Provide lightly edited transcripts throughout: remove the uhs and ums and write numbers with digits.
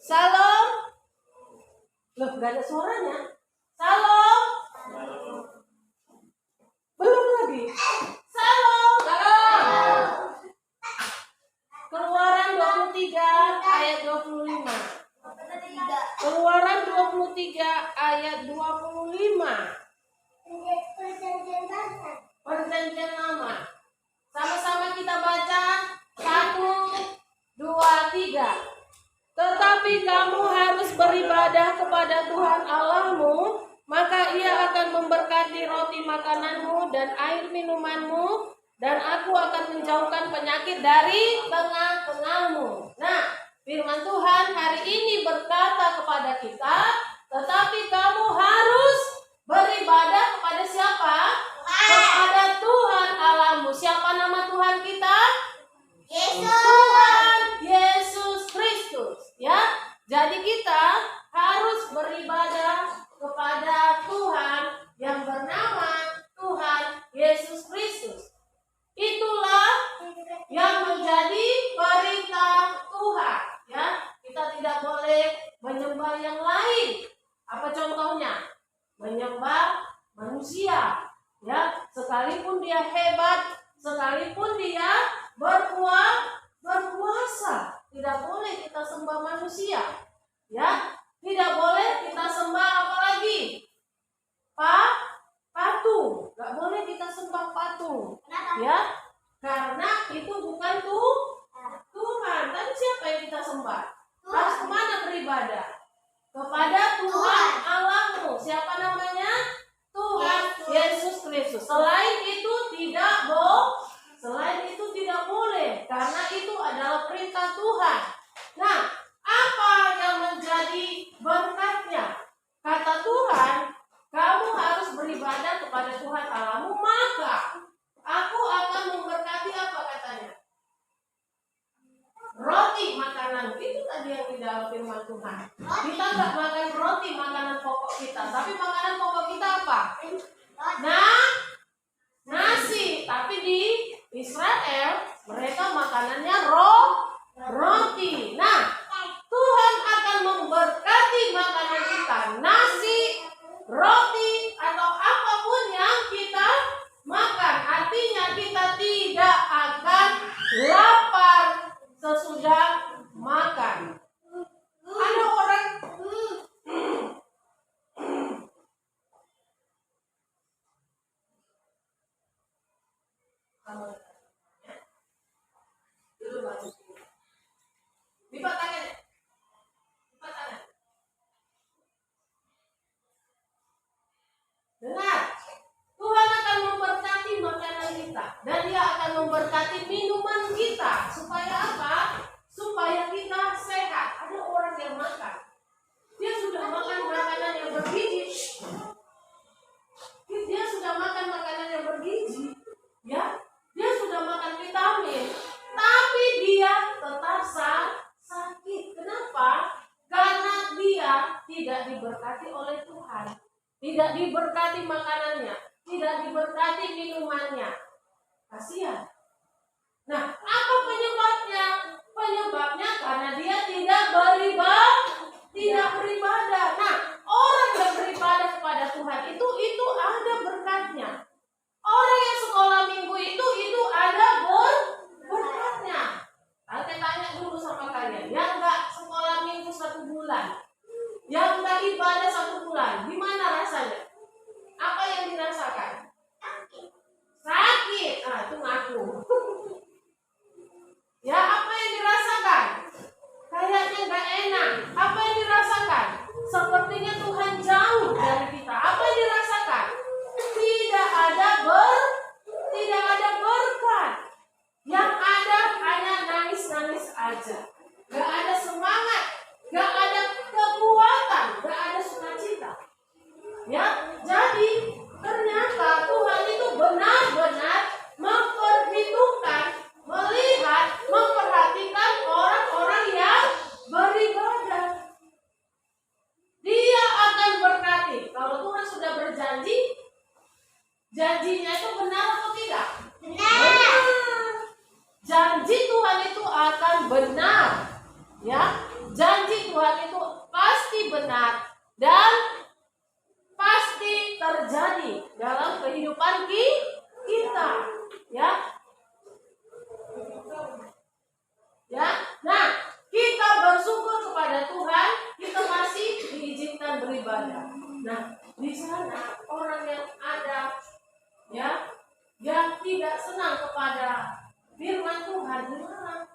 Salam. Loh, gak ada suaranya. Salam. Belum lagi. Salam. Keluaran 23 ayat 25. Keluaran 23 ayat 25. Perjanjian lama. Sama-sama kita baca. 1, 2, 3. Tetapi kamu harus beribadah kepada Tuhan Allahmu, maka Ia akan memberkati roti makananmu dan air minumanmu, dan aku akan menjauhkan penyakit dari tengah-tengahmu. Nah, firman Tuhan hari ini berkata kepada kita, tetapi kamu harus beribadah kepada siapa? Kepada Tuhan Allahmu. Siapa nama Tuhan kita? Yesus. Tuhan Yesus Kristus. Ya, jadi kita harus beribadah kepada Tuhan yang bernama Tuhan Yesus Kristus. Itulah yang menjadi perintah Tuhan. Ya, kita tidak boleh menyembah yang lain. Apa contohnya? Menyembah manusia. Ya, sekalipun dia hebat, sekalipun dia berkuasa, tidak boleh kita sembah manusia. Ya, tidak boleh kita sembah apa lagi? Patung. Gak boleh kita sembah patung. Ya, karena itu bukan Tuhan. Tapi siapa yang kita sembah? Harus kemana beribadah? Kepada Tuhan Allahmu. Siapa namanya? Tuhan Yesus Kristus. Selain itu tidak boleh, karena itu adalah perintah Tuhan. Nah, apa yang menjadi berkatnya? Kata Tuhan, kamu harus beribadah kepada Tuhan Allahmu, maka aku akan memberkati apa katanya? Roti makanan. Itu tadi yang di dalam firman Tuhan. Kita nggak makan roti makanan pokok kita, tapi makanan pokok kita apa? Nah, nasi. Tapi di Israel mereka makanannya roti. Nah, Tuhan akan memberkati makanan kita, nasi, roti, atau apapun yang kita makan. Artinya kita tidak akan lapar sesudah makan. Ada orang lipat tangan. Dengar, Tuhan akan memberkati makanan kita, dan Dia akan memberkati minuman kita. Supaya apa? Supaya kita sehat. Ada orang yang makan, dia sudah makan makanan yang bergizi. Dia sudah makan makanan yang bergizi, ya. Dia sudah makan vitamin, tapi dia tetap sakit. Kenapa? Karena dia tidak diberkati oleh Tuhan. Tidak diberkati makanannya, tidak diberkati minumannya. Kasihan. Nah, apa penyebabnya? Penyebabnya karena dia tidak beribadah. Nah, orang yang beribadah kepada Tuhan itu ada berkatnya. Orang yang sekolah minggu itu ada berkatnya. Nanti tanya dulu sama kalian, yang nggak sekolah minggu 1 bulan, yang nggak ibadah 1 bulan, gimana rasanya? Apa yang dirasakan? Sakit. Nah, itu ngaku. Ya, apa yang dirasakan? Kayaknya nggak enak. Apa yang dirasakan? Sepertinya Tuhan jauh dari kita. Apa yang dirasakan? Tidak ada berkat. Yang ada hanya nangis-nangis aja. Gak ada semangat, gak ada kekuatan, gak ada sukacita. Ya, jadi ternyata Tuhan itu benar-benar memperhitungkan tidak senang kepada firman Tuhan, gimana?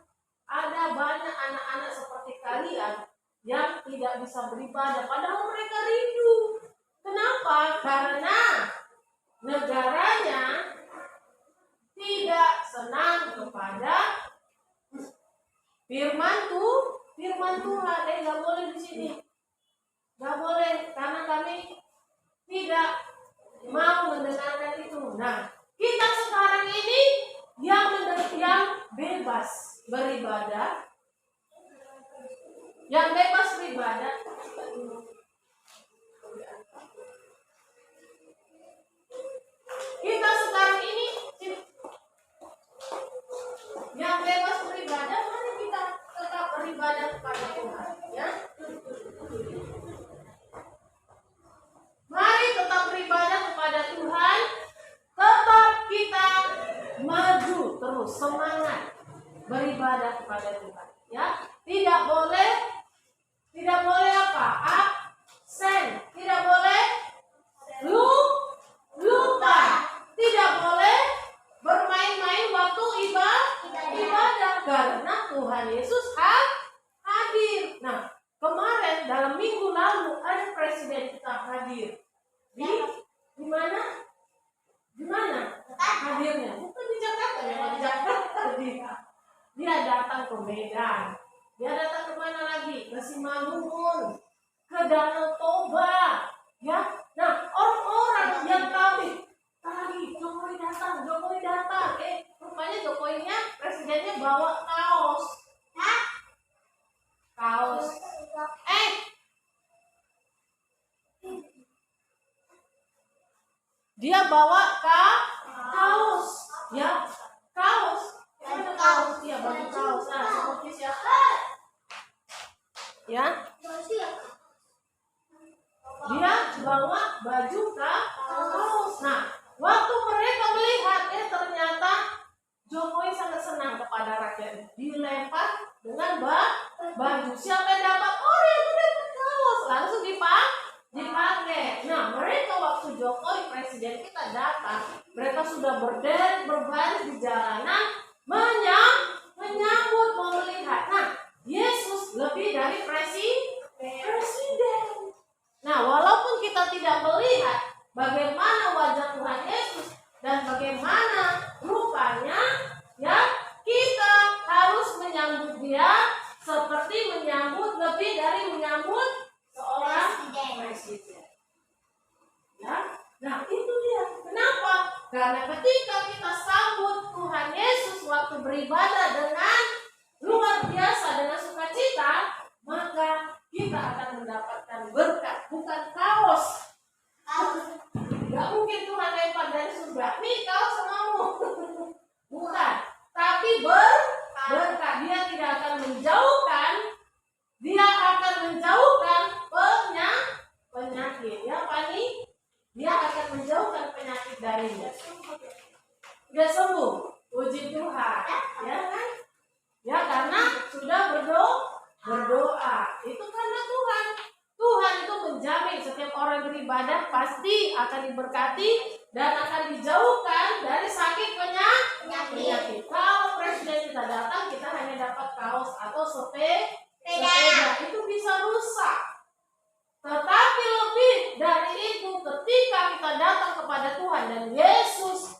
Ada banyak anak-anak seperti kalian yang tidak bisa beribadah, padahal mereka rindu. Kenapa? Karena negaranya tidak senang kepada firman Tuhan. Nggak boleh di sini, nggak boleh, karena kami tidak mau mendengarkan itu. Nah, kita sekarang ini yang bebas beribadah, kita sekarang ini yang bebas beribadah, mari kita tetap beribadah kepada Tuhan, ya. Mari tetap beribadah kepada Tuhan, tetap kita maju terus, semangat beribadah kepada Tuhan, ya. Tidak boleh apa? Absen, tidak boleh lupa, tidak boleh bermain-main waktu ibadah, karena Tuhan Yesus hadir. Nah, kemarin dalam minggu lalu ada presiden kita hadir. Di mana? Hadirnya? Bukan di Jakarta, memang di Jakarta dia datang ke Medan. Dia datang ke mana lagi? Ke Simalungun, ke Danau Toba, ya. Nah, orang-orang yang tahu tadi Jokowi datang. Rupanya Jokowinya, presidennya bawa kaos. Dia bawa kaos, ya. Kaos. Iya, baju kaos. Nah, seperti siapa? Ya. Dia bawa baju kaos. Nah, waktu mereka melihat, ternyata Jokowi sangat senang kepada rakyat. Dilempar dengan baju. Siapa yang dapat? Orang yang dapat kaos. Langsung dipakai. Nah, mereka waktu Jokowi presiden kita datang, mereka sudah berbaris di jalanan menyambut, mau melihat. Nah, Yesus lebih dari presiden. Nah, walaupun kita tidak melihat bagaimana wajah Tuhan Yesus dan bagaimana rupanya, ya, kita harus menyambut dia seperti lebih dari menyambut seorang presiden. Ya, nah itu dia. Kenapa? Karena ketika kita sambut Tuhan Yesus waktu beribadah dengan luar biasa, dengan sukacita, maka kita akan mendapatkan berkat, bukan kaos. Gak mungkin Tuhan lempar dari surga, nih kaos samamu. Bukan, tapi berkat. Dia tidak akan menjauhkan, penyakit. Ya, Pani? Dia akan menjauhkan penyakit darinya. Sudah sembuh, puji Tuhan, ya kan? Ya, karena sudah berdoa. Itu karena Tuhan itu menjamin setiap orang beribadah pasti akan diberkati dan akan dijauhkan dari sakit penyakit. Kalau presiden kita datang, kita hanya dapat kaos atau sepeda, itu bisa rusak. Tetapi lebih dari itu, ketika kita datang kepada Tuhan dan Yesus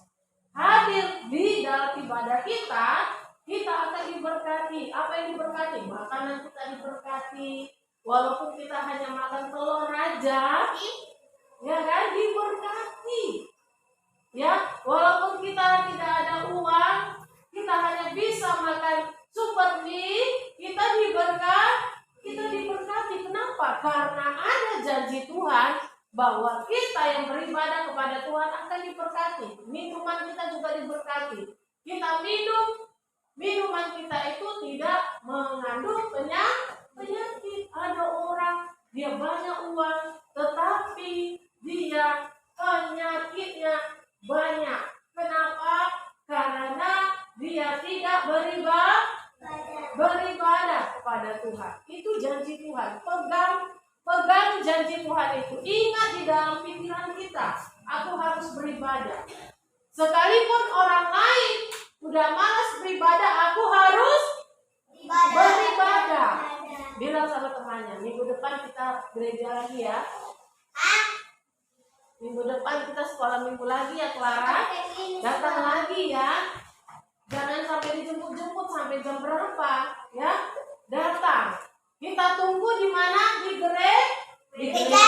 hadir di dalam ibadah kita akan diberkati. Apa yang diberkati? Makanan kita diberkati. Walaupun kita hanya makan telur aja, ya kan, diberkati. Ya, walaupun kita tidak ada uang, kita hanya bisa makan super mie, kita diberkati. Kenapa? Karena ada janji Tuhan bahwa kita yang beribadah kepada Tuhan akan diberkati. Minuman kita juga diberkati. Kita minuman kita itu tidak mengandung penyakit. Ada orang dia banyak uang, tetapi dia penyakitnya banyak. Kenapa? Karena dia tidak beribadah kepada Tuhan. Itu janji Tuhan. Pegang janji Tuhan itu. Ingat di dalam pikiran kita, aku harus beribadah. Sekalipun orang udah malas beribadah, aku harus beribadah. Bilang sama temannya, minggu depan kita gereja lagi ya. Minggu depan kita sekolah minggu lagi ya Clara. Datang lagi ya. Jangan sampai dijemput-jemput sampai jam berapa ya. Datang. Kita tunggu di mana? Di gereja.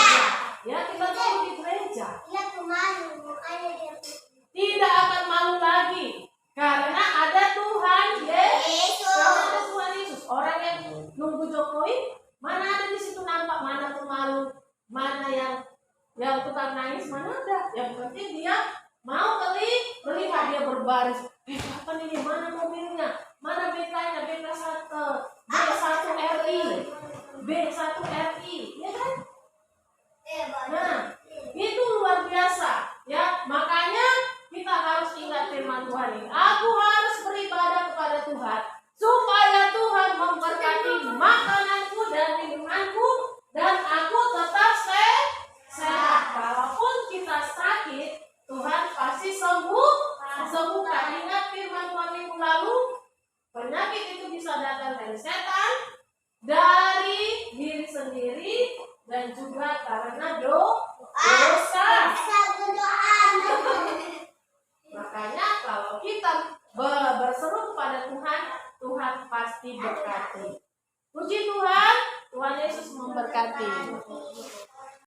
Ya, kita tunggu di gereja. Tidak akan malu lagi. Karena ada Tuhan Yesus. Karena ada Tuhan Yesus. Orang yang nunggu Jokowi, mana ada di situ nampak mana pemalu, mana yang tukang nangis, mana ada. Yang penting dia mau melihat dia berbaris. Kapan ini? Mana mobilnya? Mana BK-nya? BK1 RI, B1 RI, ya kan? Nah, itu luar biasa, ya. Makanya kita harus ingat firman Tuhan ini. Aku harus beribadah kepada Tuhan supaya Tuhan memberkati makananku dan minumanku dan aku tetap sehat. Walaupun kita sakit, Tuhan pasti sembuhkan. Ingat firman Tuhan minggu lalu, penyakit itu bisa datang dari setan, dari diri sendiri, dan juga karena dosa. Makanya kalau kita berseru kepada Tuhan, Tuhan pasti berkati. Puji Tuhan, Tuhan Yesus memberkati.